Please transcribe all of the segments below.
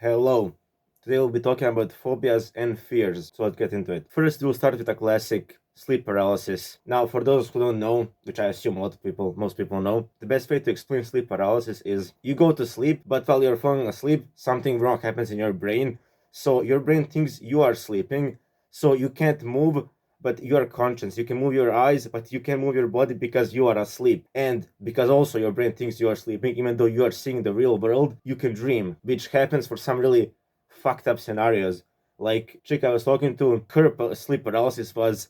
Hello. Today we'll be talking about phobias and fears, so let's get into it. First, we'll start with a classic, sleep paralysis. Now, for those who don't know, which I assume most people know, the best way to explain sleep paralysis is you go to sleep, but while you're falling asleep, something wrong happens in your brain. So your brain thinks you are sleeping, so you can't move, but you are conscious. You can move your eyes, but you can move your body because you are asleep. And because also your brain thinks you are sleeping, even though you are seeing the real world, you can dream, which happens for some really fucked up scenarios. Like chick I was talking to, her sleep paralysis was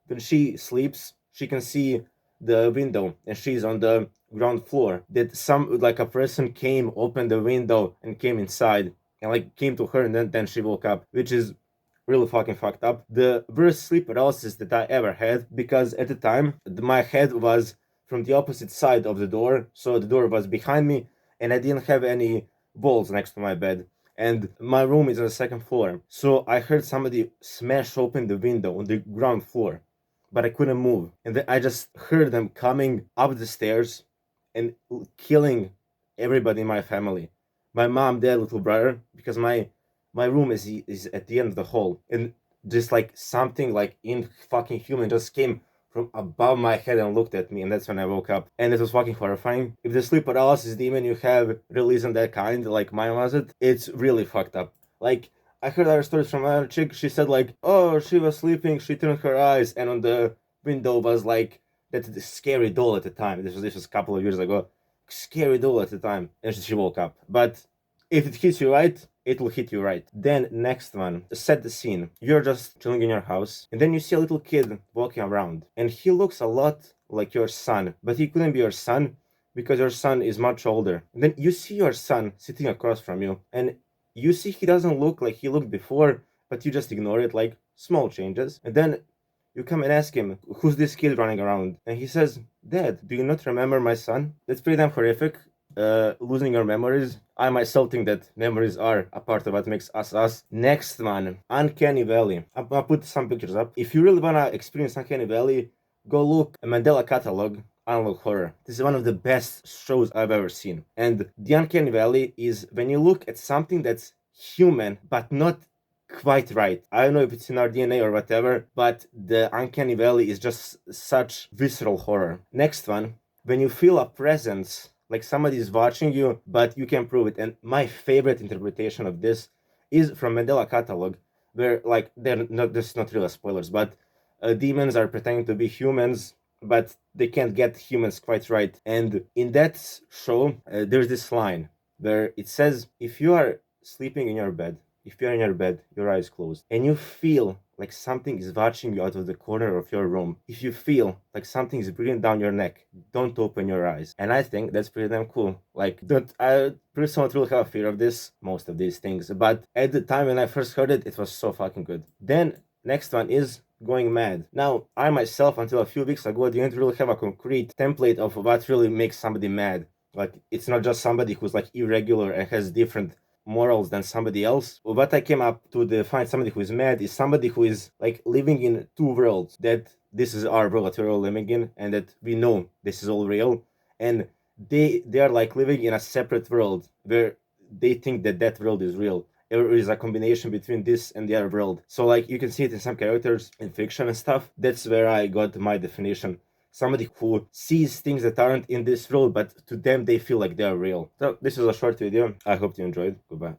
when she sleeps, she can see the window and she's on the ground floor. That a person came, opened the window and came inside and like came to her, and then she woke up, which is really fucking fucked up. The worst sleep paralysis that I ever had, because at the time my head was from the opposite side of the door, so the door was behind me and I didn't have any walls next to my bed, and my room is on the second floor. So I heard somebody smash open the window on the ground floor, but I couldn't move. And then I just heard them coming up the stairs and killing everybody in my family. My mom, dad, little brother, because my room is at the end of the hall, and just like something like in fucking human just came from above my head and looked at me, and that's when I woke up, and it was fucking horrifying. If the sleep paralysis demon you have released on that kind, like mine was it's really fucked up. Like, I heard other stories from another chick. She said like, oh, she was sleeping, she turned her eyes, and on the window was like that scary doll at the time. This was a couple of years ago. Scary doll at the time, and she woke up. But if it hits you right, it will hit you right. Then next one, set the scene. You're just chilling in your house, and then you see a little kid walking around, and he looks a lot like your son, but he couldn't be your son because your son is much older. And then you see your son sitting across from you, and you see he doesn't look like he looked before, but you just ignore it, like small changes. And then you come and ask him, who's this kid running around? And he says, Dad, do you not remember my son? That's pretty damn horrific. Losing your memories. I myself think that memories are a part of what makes us us. Next one, Uncanny Valley. I'll put some pictures up. If you really wanna experience Uncanny Valley, go look at Mandela Catalog, Analog Horror. This is one of the best shows I've ever seen. And the Uncanny Valley is when you look at something that's human but not quite right. I don't know if it's in our DNA or whatever, but the Uncanny Valley is just such visceral horror. Next one, when you feel a presence, like somebody is watching you, but you can prove it. And my favorite interpretation of this is from Mandela Catalog, where like they're not, this is not really spoilers, but demons are pretending to be humans, but they can't get humans quite right. And in that show, there's this line where it says, if you are sleeping in your bed, if you're in your bed, your eyes closed, and you feel like something is watching you out of the corner of your room, if you feel like something is breathing down your neck, don't open your eyes. And I think that's pretty damn cool. Like, I personally don't really have a fear of this, most of these things, but at the time when I first heard it, it was so fucking good. Then, next one is going mad. Now, I myself, until a few weeks ago, didn't really have a concrete template of what really makes somebody mad. Like, it's not just somebody who's like irregular and has different morals than somebody else. What I came up to define somebody who is mad is somebody who is like living in two worlds, that this is our world that we're all living in and that we know this is all real, and they are like living in a separate world where they think that that world is real. There is a combination between this and the other world. So like you can see it in some characters in fiction and stuff. That's where I got my definition. Somebody who sees things that aren't in this world, but to them they feel like they're real. So this is a short video. I hope you enjoyed. Goodbye.